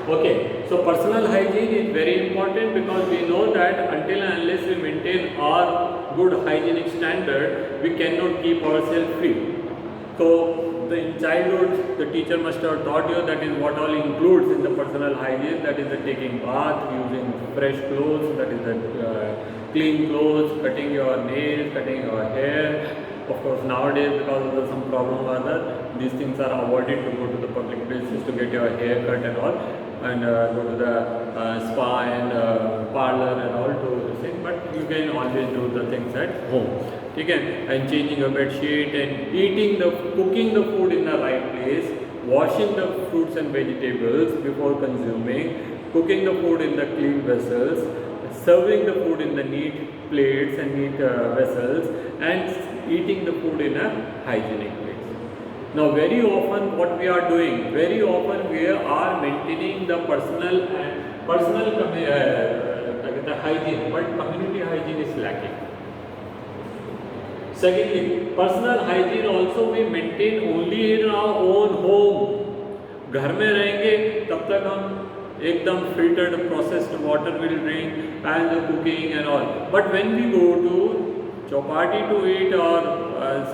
Okay, so personal hygiene is very important because we know that until and unless we maintain our good hygienic standard, we cannot keep ourselves free. So in childhood, the teacher must have taught you that is what all includes in the personal hygiene. That is the taking bath, using fresh clothes, that is the clean clothes, cutting your nails, cutting your hair. Of course, nowadays because of some problem or other, these things are avoided to go to the public places to get your hair cut and all, and go to the spa and parlor and all to thing. But you can always do the things at home. Okay, and changing your bed sheet and cooking the food in the right place, washing the fruits and vegetables before consuming, cooking the food in the clean vessels, serving the food in the neat plates and neat vessels, and eating the food in a hygienic place. Now, very often what we are doing, very often we are maintaining the personal hygiene, but community hygiene is lacking. Secondly, personal hygiene also we maintain only in our own home. घर में रहेंगे तब तक हम एकदम filtered processed water will drink and the cooking and all. But when we go to chapati to eat or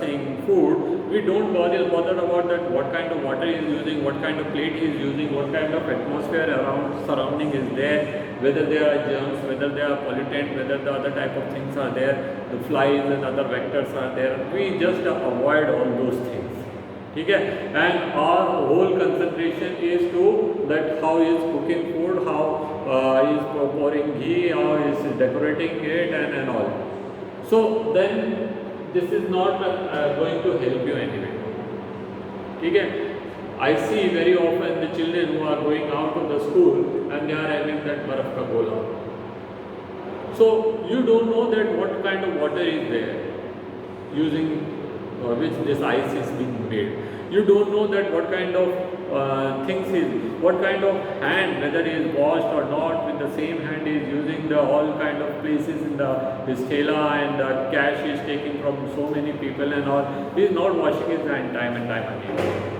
saying food, we don't bother about that what kind of water he is using, what kind of plate he is using, what kind of atmosphere around surrounding is there, whether there are germs, whether there are pollutant, whether the other type of things are there, the flies and other vectors are there. We just avoid all those things. Okay? And our whole concentration is to that how he is cooking food, how he is pouring ghee, how he is decorating it and all. So then this is not going to help you anyway. Okay? I see very often the children who are going out of the school and they are having that barf ka gola. So you don't know that what kind of water is there using which this ice is being made. You don't know that what kind of things is, what kind of hand, whether he is washed or not, with the same hand he is using the all kind of places in his thela and the cash he is taking from so many people and all. He is not washing his hand time and time again.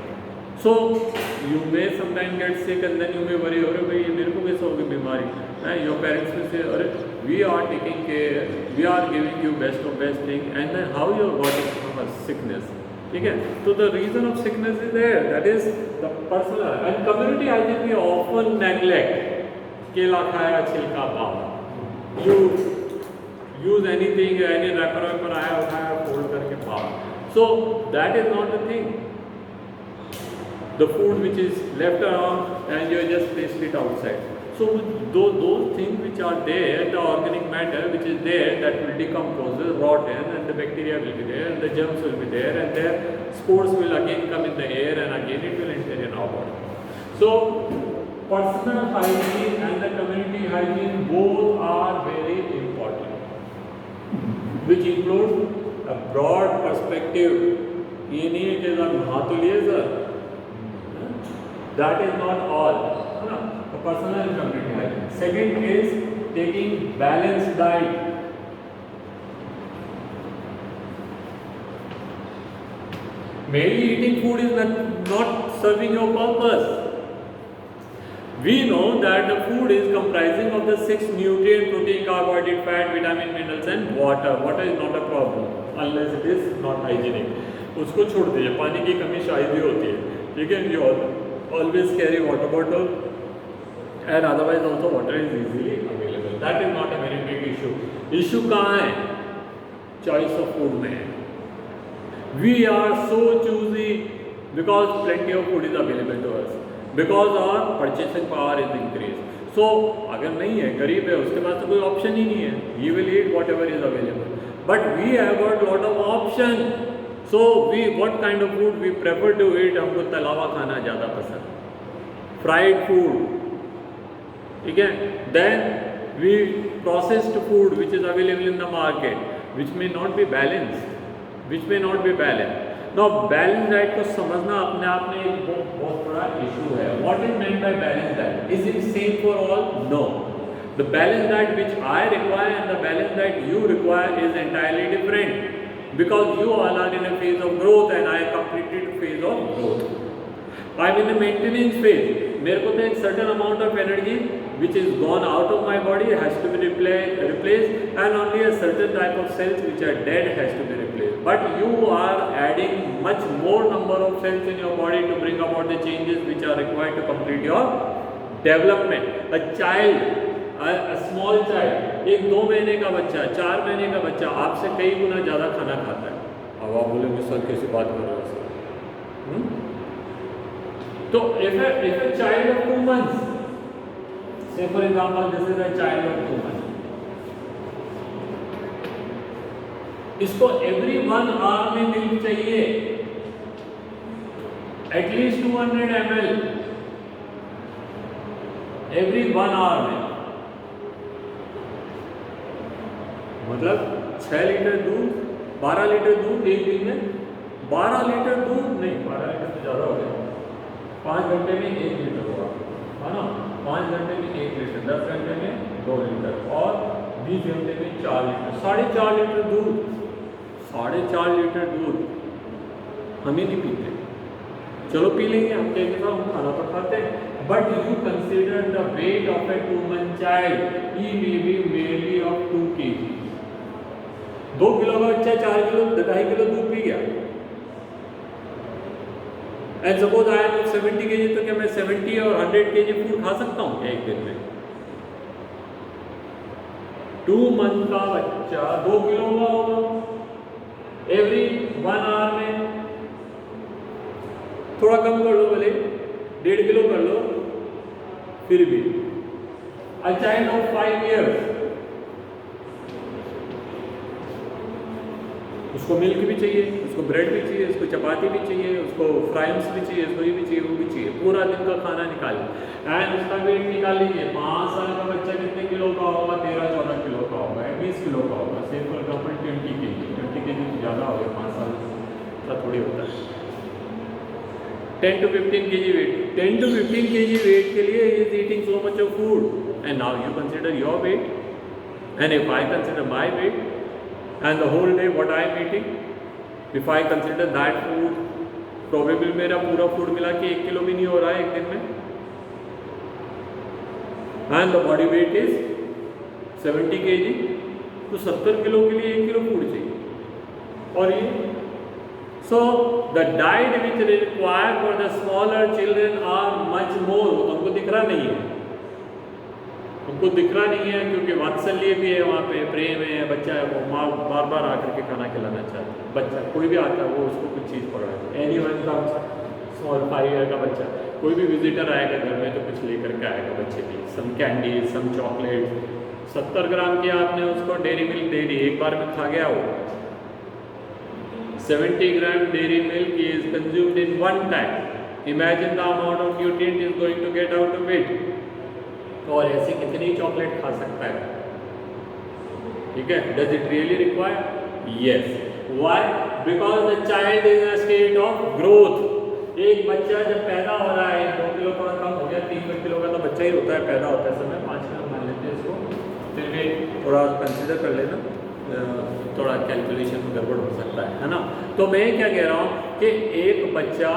So you may sometimes get sick and then you may worry, अरे भाई ये मेरे को कैसे होगी बीमारी? Your parents will say, अरे we are taking care, we are giving you best of best thing, and then how you are getting from a sickness? Okay? So the reason of sickness is there. That is the personal and community hygiene we often neglect. केला खाया छिलका पाव. You use anything, any wrapper आया उठाया fold करके पाव. So that is not the thing. The food which is left around and you just placed it outside. So those things which are there, the organic matter which is there, that will decompose, rotten, and the bacteria will be there, and the germs will be there, and their spores will again come in the air, and again it will enter in our body. So personal hygiene and the community hygiene both are very important, which includes a broad perspective. ये नहीं है कि आप नहा तो लिए sir. That is not all. Personal and community hygiene. Second is taking balanced diet. Merely eating food is not serving your purpose. We know that the food is comprising of the 6 nutrient, protein, carbohydrate, fat, vitamin, minerals and water. Water is not a problem unless it is not hygienic. उसको छोड़ दीजिए, पानी की कमी शायद ही होती है. ठीक है? You always carry water bottle. And otherwise also water is easily available. That is not a very big issue. Issue कहाँ है? Choice of food में है. We are so choosy because plenty of food is available to us. Because our purchasing power is increased. So अगर नहीं है, गरीब है, उसके पास तो कोई option ही नहीं है. He will eat whatever is available. But we have got lot of option. So what kind of food we prefer to eat? हमको तलावा खाना ज़्यादा पसंद. Fried food. Okay? Then we processed food which is available in the market, which may not be balanced, Now balanced diet को समझना अपने आप में एक बहुत बड़ा issue है. What is meant by balanced diet? Is it same for all? No. The balanced diet which I require and the balanced diet you require is entirely different, because you all are in a phase of growth and I completed phase of growth. I am in a maintenance phase, मेरे को तो एक certain amount of energy which is gone out of my body has to be replaced and only a certain type of cells which are dead has to be replaced. But you are adding much more number of cells in your body to bring about the changes which are required to complete your development. A child, a small child, एक 2 महीने का बच्चा, 4 महीने का बच्चा आपसे कई गुना ज़्यादा खाना खाता है. अब आप बोलेंगे सर कैसी बात कर रहे हो सर? तो if a child of 2 months, say for example this is a child of 2 months, इसको every 1 hour में मिल्क चाहिए at least 200 ml every 1 hour में, मतलब 6 लीटर दूध, 12 लीटर दूध एक दिन में, 12 लीटर दूध नहीं, 12 लीटर तो ज़्यादा हो गया, 5 घंटे में 1 लीटर होगा, है ना, 5 घंटे में 1 लीटर, 10 घंटे में 2 लीटर और 20 घंटे में 4 लीटर, 4.5 लीटर दूध, 4.5 लीटर दूध हम ही नहीं पीते. चलो पी लेंगे, हम कहेंगे ना हम खाना तो खाते हैं, but you consider the weight of A 2 month child, he may be merely of 2 kg. 2 kilo का बच्चा 4 किलो 2.5 किलो दूध पी गया. And suppose I am 70 kg, तो क्या मैं 70 और 100 kg फूड खा सकता हूँ एक दिन में? 2 month का बच्चा 2 किलो का होगा एवरी 1 hour में, थोड़ा कम कर लो भले 1.5 किलो कर लो, फिर भी अ चाइल्ड ऑफ 5 years, उसको मिल्क भी चाहिए, उसको ब्रेड भी चाहिए, उसको चपाती भी चाहिए, उसको फ्राइम्स भी चाहिए, उसको ये भी चाहिए, वो भी चाहिए, पूरा दिन का खाना निकालिए एंड उसका वेट निकाल लीजिए. 5 साल का बच्चा कितने किलो का होगा? 13-14 किलो का होगा, 20 किलो का होगा. से फॉर एग्जाम्पल 20 kg तो ज़्यादा हो गया, 5 साल का थोड़ी होता है. 10 to 15 kg weight, 10 to 15 kg weight के लिए he is eating so much of food, and now you consider your weight, and if I consider my weight and the whole day what I am eating, if I consider that food, probably मेरा पूरा food मिला के 1 kilo भी नहीं हो रहा है एक दिन में, and the body weight is 70 kg, तो 70 किलो के लिए 1 किलो फूड चाहिए. और ये so the diet which is required for the smaller children are much more. हमको दिख रहा नहीं है, हमको दिख रहा नहीं है क्योंकि वात्सल्य भी है वहाँ पे, प्रेम है, बच्चा है वो माँ बार बार आकर के खाना खिलाना चाहता है. बच्चा कोई भी आता है वो उसको कुछ चीज़ पकड़ा है, एनीवन का स्मॉल 5 year का बच्चा, कोई भी विजिटर आएगा घर में तो कुछ लेकर के आएगा बच्चे के लिए, सम कैंडी, सम चॉकलेट. 70 ग्राम की आपने उसको डेयरी मिल्क दे दी, एक बार में खा गया वो. 70 gram dairy milk is consumed in one time. Imagine the amount of nutrient is going to get out of it. और ऐसी कितनी चॉकलेट खा सकता है? ठीक है, does it really require? Yes. Why? Because the child is in a state of growth. एक बच्चा जब पैदा हो रहा है, 2 किलो थोड़ा कम हो गया, 3 किलो का तो बच्चा ही होता है पैदा होते समय, 5 किलो मान लेते हैं इसको, फिर भी थोड़ा कंसिडर कर लेना, थोड़ा कैलकुलेशन में गड़बड़ हो सकता है ना. तो मैं क्या कह रहा हूँ कि एक बच्चा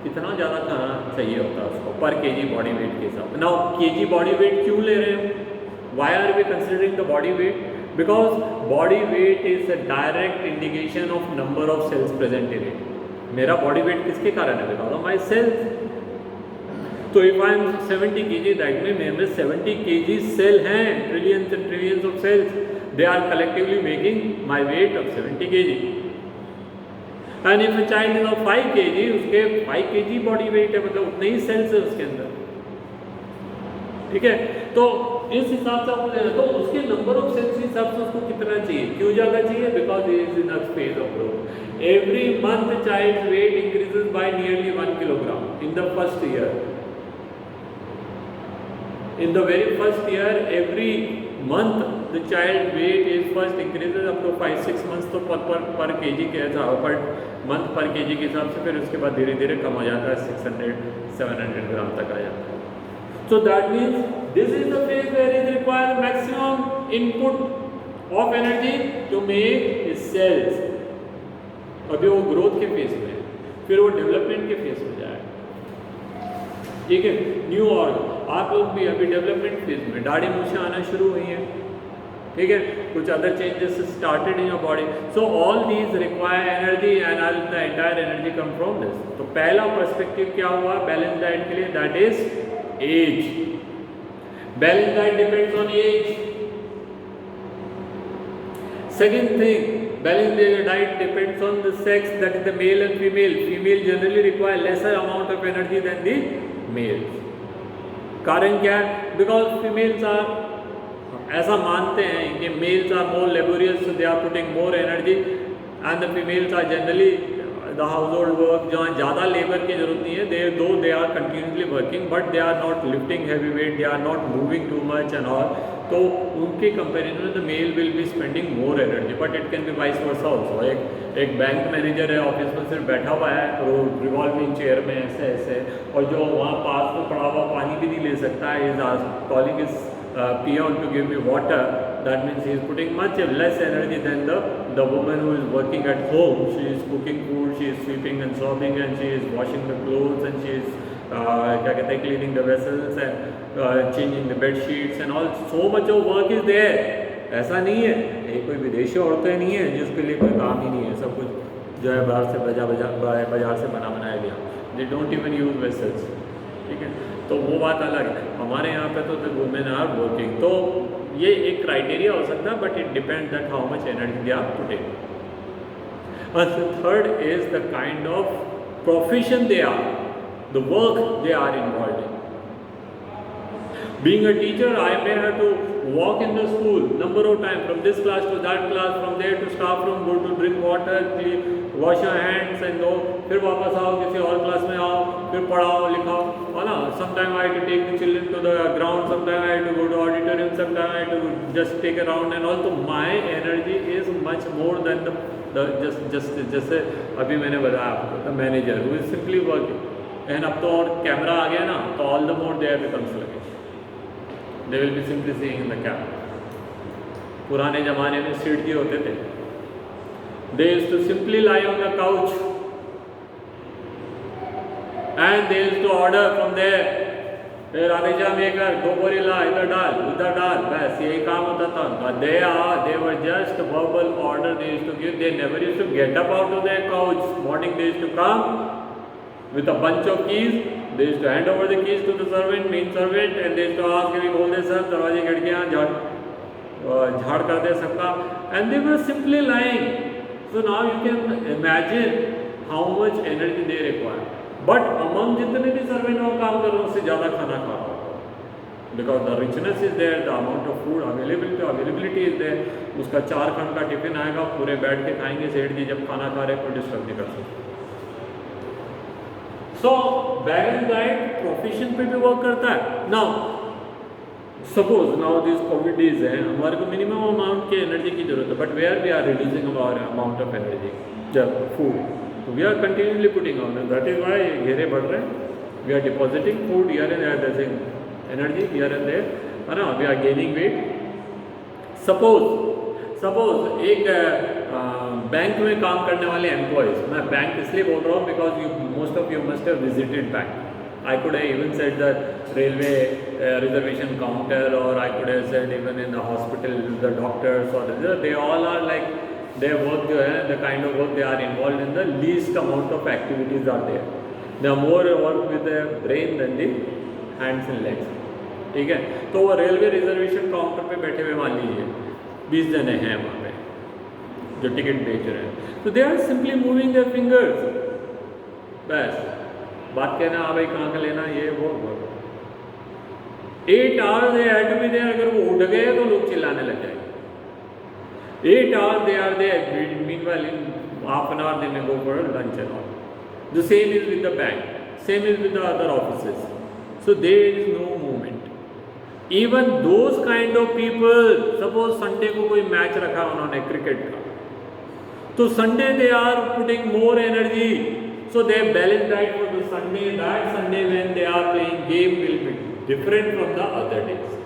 कितना ज़्यादा खाना चाहिए होता है उसको पर केजी बॉडी वेट के हिसाब से. नाउ केजी बॉडी वेट क्यों ले रहे हैं? Why are we considering the body weight? Because body weight is a direct indication of number of cells present in it. मेरा बॉडी वेट किसके कारण है? Because of my cells. तो if I am 70 kg, that में मेरे में 70 kg cell हैं, trillions and trillions of cells, they are collectively making my weight of 70 kg. And if a child is of 5 kg, उसके 5 kg body weight है, मतलब उतने ही sales है उसके अंदर. ठीक है, तो इस हिसाब से आपको लेना, तो उसके नंबर ऑफ सेल्स के हिसाब से उसको कितना चाहिए, क्यों ज़्यादा चाहिए? Because he is in a phase of growth. Every month child's weight increases by nearly 1 kilogram in the first year. In the very first year, every month the child weight is first increases up to 5-6 months, तो per kg के हिसाब per month पर kg के हिसाब से, फिर उसके बाद धीरे धीरे कम हो जाता है, 600-700 ग्राम तक आ जाता है. So that means this is the phase where it requires maximum input of energy to make cells. अभी वो ग्रोथ के फेज में, फिर वो डेवलपमेंट के फेज में जाएगा. ठीक है, न्यू ऑर्गन। आप लोग भी अभी डेवलपमेंट फेज में, दाढ़ी मूछें आना शुरू हुई हैं, ठीक है, कुछ other changes started in your body. So all these require energy and all the entire energy come from this. तो पहला पर्सपेक्टिव क्या हुआ बैलेंस डाइट के लिए, that is age. Balance diet depends on age. Second thing, balanced diet depends on the sex, that is the male and female. Female generally require lesser amount of energy than the males. कारण क्या है? Because females are, ऐसा मानते हैं कि males are more laborious, so they are putting more energy, and the females are generally the household work जहाँ ज़्यादा labour की जरूरत नहीं है, though they are continuously working, but they are not lifting heavy weight, they are not moving too much and all. तो उनके comparison में the male will be spending more energy, but it can be vice versa also. एक bank manager है, office में सिर्फ बैठा हुआ है रिवॉल्विंग चेयर में ऐसे ऐसे, और जो वहाँ पास में पड़ा हुआ पानी भी नहीं ले सकता है, is calling is peon to give me water, that means he is putting much less energy than the woman who is working at home. She is cooking food, she is sweeping and sopping, and she is washing the clothes, and she is क्या कहते हैं cleaning the vessels and changing the bed sheets and all. So much of work is there. ऐसा नहीं है, ये कोई विदेशी औरतें नहीं है जिसके लिए कोई काम ही नहीं है, सब कुछ जो है बाहर से बाजार से बनाया गया। They don't even use vessels, ठीक है। तो वो बात अलग है, हमारे यहाँ पे तो द वुमेन आर वर्किंग। तो ये एक क्राइटेरिया हो सकता है, but it depend that how much energy they are putting. And the third is the kind of profession they are, the work they are involved in. Being a teacher, I may have to walk in the school number of times, from this class to that class, from there to staff room, go to drink water, wash your hands and go, फिर वापस आओ, किसी और class में आओ, फिर पढ़ाओ लिखाओ, है ना। Sometime I have to take the children to the ground, sometime I have to go to auditorium, sometime I have to just take a round and all. So my energy is much more than the just जैसे अभी मैंने बताया आपको, the manager who is simply working, and अब तो और camera आ गया ना, तो all the more they have become sluggish. They will be simply seeing in the camera. पुराने ज़माने में सेठ जी होते थे, they used to simply lie on the couch and they used to order from there, Raja maker दो बोरी ला, इधर डाल उधर डाल, बस यही काम होता था उनका। They were just verbal order they used to give. They never used to get up out of their couch. Morning they used to come with a bunch of keys. They used to hand over the keys to the servant, main servant, and they used to ask him, बोल दे sir दरवाजे खिड़कियाँ झाड़ कर दे सबका, and they were simply lying. So now you can imagine how much energy they require. But among जितने भी servant और काम कर रहे हैं उससे ज़्यादा खाना खा रहा होगा, because the richness is there, the amount of food availability is there. उसका 4 खंड का टिफिन आएगा, पूरे बैठ के खाएंगे, सेठ जी जब खाना खा रहे कोई डिस्टर्ब नहीं कर सकते। So बैलेंस डाइट प्रोफेशन पे भी वर्क करता है। Now suppose now these COVID days हैं, हमारे को मिनिमम अमाउंट की एनर्जी की जरूरत है, but where we are reducing our amount of energy, जब फूड, तो we are continuously putting on, that is why घेरे बढ़ रहे हैं। We are depositing food here and there, that's energy here and there, है ना। We are gaining weight. Suppose एक bank में काम करने वाले एम्प्लॉयज़, मैं बैंक इसलिए बोल रहा हूँ because most of you must have visited bank. I could have even said the railway reservation counter, or I could have said even in the hospital the doctors, or they all are like their work जो है, the kind of work they are involved in, the least amount of activities are there. They are more work with the brain than the hands and legs. ठीक है, तो वो railway reservation counter पे बैठे हुए मान लीजिए 20 जने हैं वहाँ पे जो टिकट बेच रहे हैं, तो they are simply moving their fingers, बस बात कहना हाँ भाई कहाँ का लेना ये वो 8 hours they had to be there. अगर वो उठ गए तो लोग चिल्लाने लग जाएंगे. 8 hours they are there. Meanwhile in half an hour they may go for a lunch and all. The same is with the bank. Same is with the other offices. So there is no movement. Even those kind of people, suppose Sunday को कोई match रखा उन्होंने cricket का, तो Sunday they are putting more energy. So their balance diet for the Sunday, that Sunday when they are playing game will be different from the other days.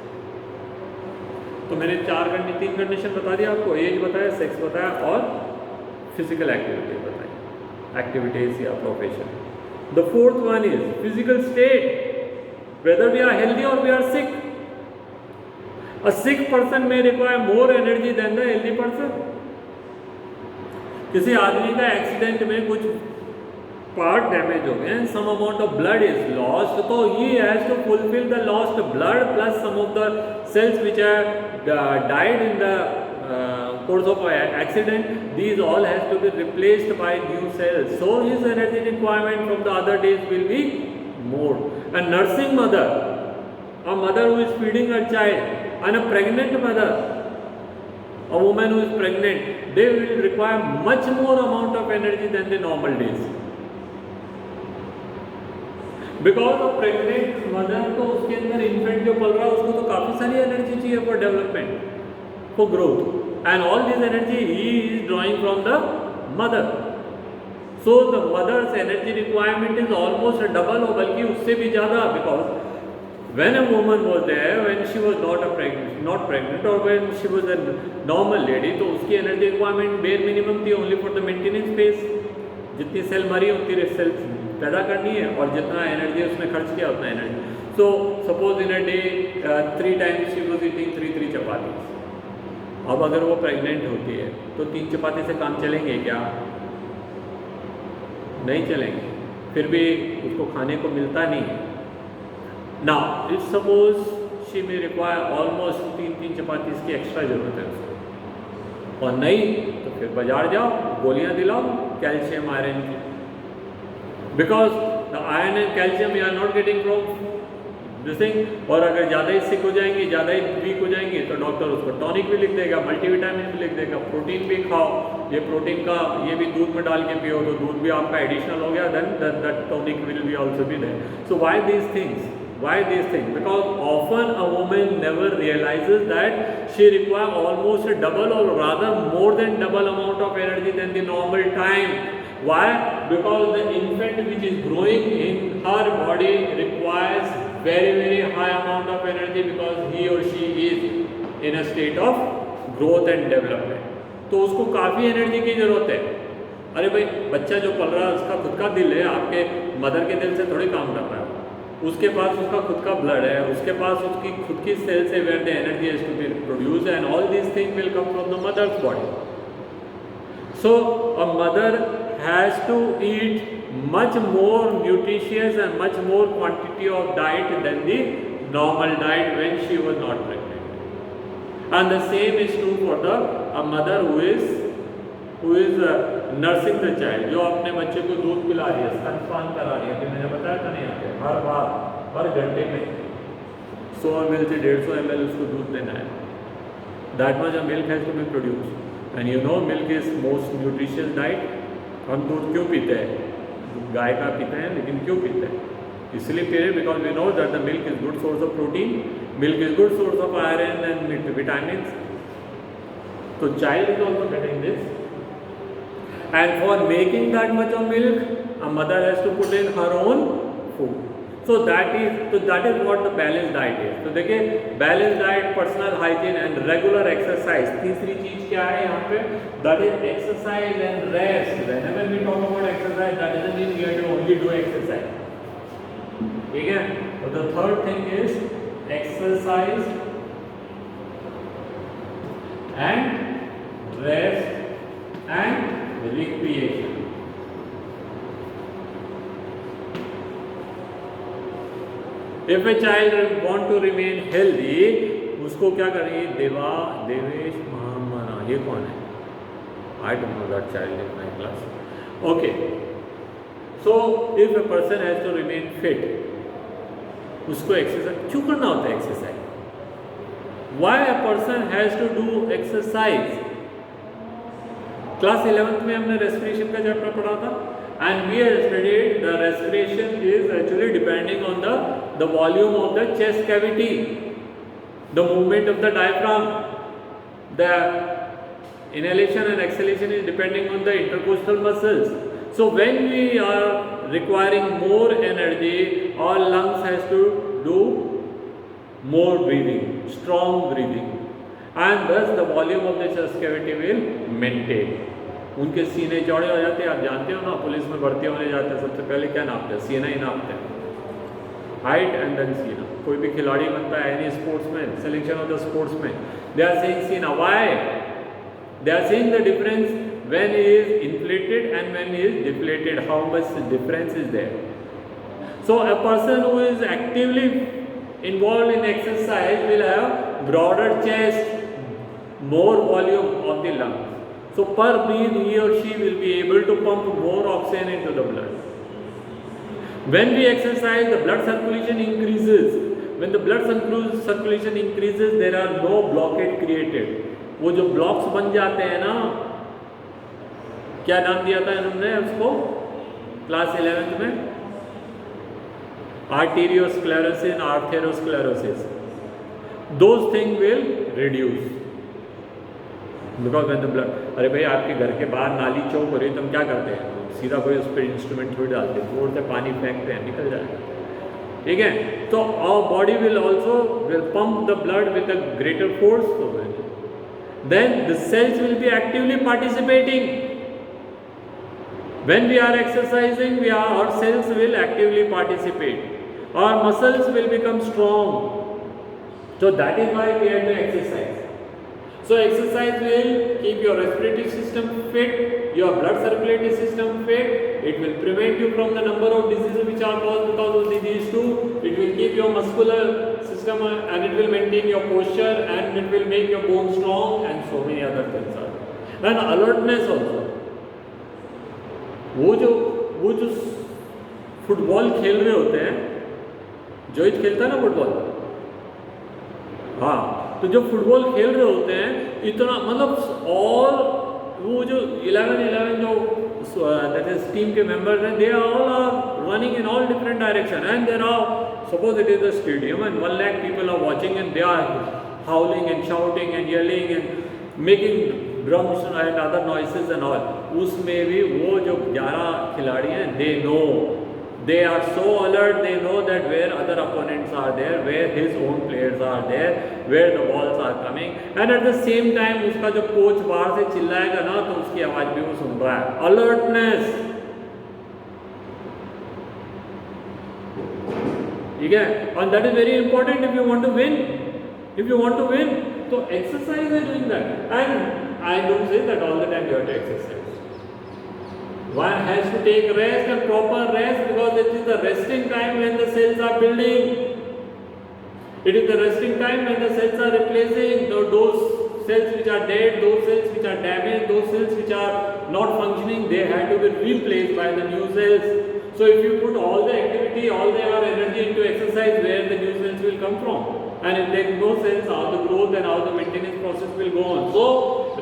तो मैंने 3 condition बता दिया आपको, एज बताया, सेक्स बताया और फिजिकल एक्टिविटी बताई, activities या profession. The 4th one is physical state. whether we are healthy or we are sick. A sick person may require more energy than the healthy person. किसी आदमी का accident में कुछ part damage हो गए and some amount of blood is lost, so he has to fulfill the lost blood plus some of the cells which have died in the course of accident. These all has to be replaced by new cells, so his energy requirement from the other days will be more. A nursing mother, a mother who is feeding her child, and a pregnant mother, a woman who is pregnant, they will require much more amount of energy than the normal days. Because of pregnant mother, तो उसके अंदर infant जो पल रहा है उसको तो काफ़ी सारी एनर्जी चाहिए for development, for growth, and all this energy he is drawing from the mother. So the mother's energy requirement is almost double, और बल्कि उससे भी ज़्यादा, because when a woman was there when she was not pregnant और when she was a normal lady, तो उसकी energy requirement bare minimum थी only for the maintenance space. जितनी सेल मरी उतनी सेल पैदा करनी है, और जितना एनर्जी उसने खर्च किया उतना energy. So suppose in a day 3 times she was eating 3 चपाती. अब अगर वो प्रेग्नेंट होती है तो 3 चपाती से काम चलेंगे क्या? नहीं चलेंगे, फिर भी उसको खाने को मिलता नहीं है. Now if suppose she may require almost 3 चपाती की एक्स्ट्रा जरूरत है उसको, और नहीं तो फिर बाजार जाओ, गोलियां दिलाओ कैल्शियम आयरन की, because the iron and calcium you are not getting from this thing. और अगर ज़्यादा ही सिक हो जाएंगी, ज़्यादा ही वीक हो जाएंगी, तो डॉक्टर उसको टॉनिक भी लिख देगा, मल्टीविटामिन भी लिख देगा, प्रोटीन भी खाओ, ये प्रोटीन का ये भी दूध में डाल के पियो, तो दूध भी आपका एडिशनल हो गया, then that tonic will be also be there. So why these things? Why these things? Because often a woman never realizes that she requires almost double or rather more than double amount of energy than the normal time. Why? Because the infant which is growing in her body requires very high amount of energy because he or she is in a state of growth and development. तो उसको काफ़ी energy की ज़रूरत है. अरे भाई, बच्चा जो पल रहा है उसका खुद का दिल है, आपके मदर के दिल से थोड़ी काम कर रहा है. उसके पास उसका खुद का ब्लड है, उसके पास उसकी खुद की सेल्स है where the energy has to be produced, and all this thing will come from the mother's body. So a mother has to eat much more nutritious and much more quantity of diet than the normal diet when she was not pregnant. And the same is true for the a mother who is nursing the child, जो अपने बच्चे को दूध पिला रही है, स्तनपान करा रही है. कि मैंने बताया था नहीं, यहाँ हर बार हर घंटे में 100 ml से 150 ml उसको दूध देना है. That much of milk has to be produced, and you know milk is most nutritious diet. हम दूध क्यों पीते हैं? गाय का पीते हैं, लेकिन क्यों पीते हैं? इसलिए पी रहे because we know that the milk is good source of protein, milk is good source of iron and vitamin. तो child is also getting this, and for making that much of milk a mother has to put in her own food. So that is what the balanced diet is. तो देखिए, balanced diet, personal hygiene and regular exercise. तीसरी चीज क्या है यहाँ पे? That is exercise and rest. Whenever we talk about exercise, that doesn't mean we have to only do exercise. ठीक है? So the third thing is exercise and rest and recreation. If a child want to remain healthy, उसको क्या करेंगे? देवेश महामना, ये कौन है? I don't know that child in my class. Okay. So if a person has to remain fit, उसको exercise क्यों करना होता है? Exercise. Why a person has to do exercise? Class 11th में हमने रेस्पिरेशन का चैप्टर पढ़ा था, and we have studied the respiration is actually depending on the volume of the chest cavity, the movement of the diaphragm, the inhalation and exhalation is depending on the intercostal muscles. So when we are requiring more energy, our lungs has to do more breathing, strong breathing, and thus the volume of the chest cavity will maintain. उनके सीने चौड़े हो जाते हैं. आप जानते हो ना, पुलिस में भर्ती होने जाते हैं सबसे पहले क्या नापते हैं? सीना ही नापते हैं. height and then see now. कोई भी खिलाड़ी बनता है, any sportsman, selection of the sportsman, they are saying see now why? They are seeing the difference when he is inflated and when he is deflated, how much difference is there. So a person who is actively involved in exercise will have broader chest, more volume of the lungs. So per breath he or she will be able to pump more oxygen into the blood. When we exercise, the blood circulation increases. When the blood circulation increases, there are no blockade created. वो जो blocks बन जाते हैं ना, क्या नाम दिया था इन्होंने उसको क्लास 11th में, arteriosclerosis, arteriosclerosis, those things will reduce because when the blood, अरे भाई आपके घर के बाहर नाली चौक हो रही है, तुम क्या करते हैं, सीधा कोई उस पर इंस्ट्रूमेंट थोड़ी डालते हैं, जोर से पानी फेंकते हैं, निकल जाएगा, ठीक है. तो our body will also pump the blood with a greater force, so then the cells will be actively participating. When we are exercising, our cells will actively participate. Our muscles will become strong. So that is why we have to exercise. So exercise will keep your respiratory system fit, your blood circulatory system fit. It will prevent you from the number of diseases which are caused because of these two. It will keep your muscular system and it will maintain your posture and it will make your bones strong and so many other things are. And alertness also. वो जो football खेल रहे होते हैं, जोहित खेलता है ना football, हाँ, तो जो फुटबॉल खेल रहे होते हैं इतना मतलब ऑल वो जो 11 जो दैट इज टीम के मेंबर्स हैं, they all are running in all different direction and there are suppose it is a stadium and 1 lakh people are watching and they are howling and shouting and yelling and making drums and other noises and all. उसमें भी वो जो 11 खिलाड़ी हैं, they know, they are so alert, they know that where other opponents are there, where his own players are there, where the balls are coming, and at the same time उसका जो coach बाहर से चिल्लाएगा ना तो उसकी आवाज भी वो सुन रहा है. Alertness, ठीक है, and that is very important if you want to win. If you want to win, so exercise is doing that. And I don't say that all the time you have to exercise. One has to take rest and proper rest because it is the resting time when the cells are building. It is the resting time when the cells are replacing those cells which are dead, those cells which are damaged, those cells which are not functioning, they have to be replaced by the new cells. So if you put all the activity, all your energy into exercise, where the new cells will come from? And if there is no cells, how the growth and how the maintenance process will go on. So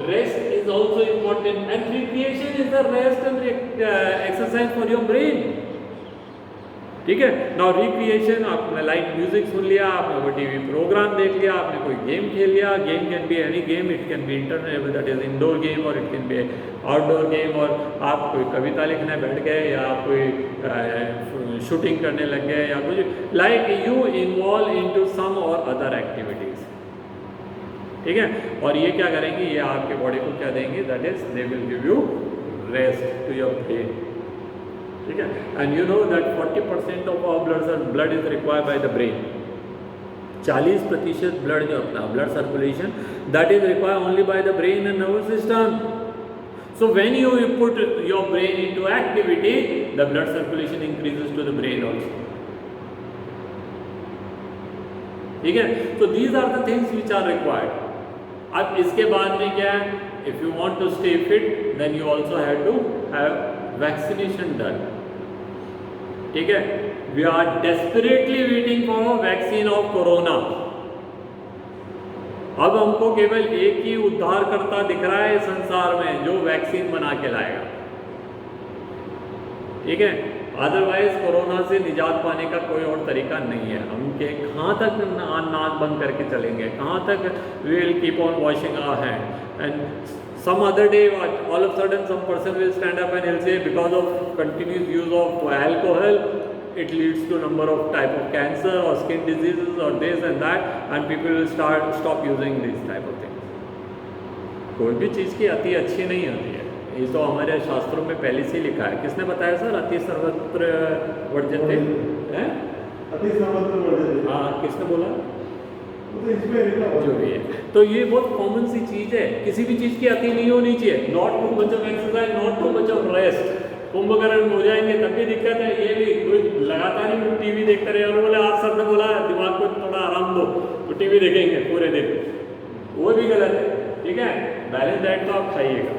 rest is also important, and recreation is the rest and exercise for your brain. ठीक है. Now recreation, आपने light music सुन लिया, आपने कोई TV programme देख लिया, आपने कोई गेम खेल लिया. Game can be any game, it can be internet that is indoor game और it can be outdoor game. और आप कोई कविता लिखने बैठ गए या आप कोई शूटिंग करने लग गए या कुछ, like you involve into some और अदर एक्टिविटीज. ठीक है. और ये क्या करेंगे, ये आपके बॉडी को क्या देंगे, that is they will give you rest to your brain. ठीक है. And you know that 40% of our blood is required by the brain. 40% blood जो अपना blood circulation that is required only by the brain and nervous system. So when you put your brain into activity, the blood circulation increases to the brain also. ठीक है. So these are the things which are required. अब इसके बाद में क्या है, if you want to stay fit, then you also have to have vaccination done. ठीक है. We are desperately waiting for a vaccine of corona. अब हमको केवल एक ही उद्धारकर्ता दिख रहा है संसार में जो वैक्सीन बना के लाएगा. ठीक है. अदरवाइज कोरोना से निजात पाने का कोई और तरीका नहीं है. हम कहाँ तक नाक बंद करके चलेंगे, कहाँ तक we will keep on washing our hand and some other day all of a sudden some person will stand up and he'll say because of continuous use of alcohol it leads to number of type of cancer or skin diseases or this and that, and people will stop using these type of things. कोई भी चीज़ की अति अच्छी नहीं होती है. ये तो हमारे शास्त्रों में पहले से ही लिखा है. किसने बताया सर, अति सर्वत्र वर्ज्यते है. हाँ, किसने बोला? तो इसमें लिखा हुआ जो भी है, तो ये बहुत कॉमन सी चीज़ है, किसी भी चीज़ की अति नहीं होनी चाहिए। Not too much of exercise, not too much of rest. Kumbh वगैरह में हो जाएंगे तब भी दिक्कत है। ये भी कोई लगातार ही टीवी देखते रहे और बोले आज सर ने बोला दिमाग को थोड़ा आराम दो तो टीवी देखेंगे पूरे दिन, वो भी गलत है। ठीक है, बैलेंस डाइट तो आप खाइएगा,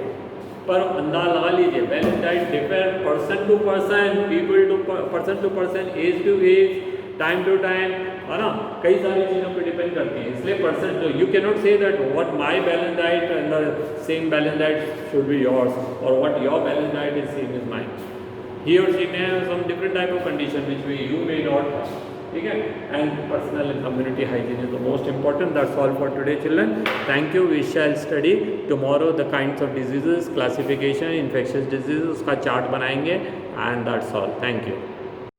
पर अंदाज लगा लीजिए balance diet differ person to person, people to person to person, age to age, time to time, है ना, कई सारी चीज़ों पे डिपेंड करती है। इसलिए person you can not say that what my balance diet and the same balance diet should be yours और what your balance diet is same is mine. He और she may have some different type of condition which you may not have. ठीक है, and personal and community hygiene is the most important. That's all for today, children. Thank you. We shall study tomorrow the kinds of diseases, classification, infectious diseases, उसका chart बनाएंगे, and that's all. Thank you.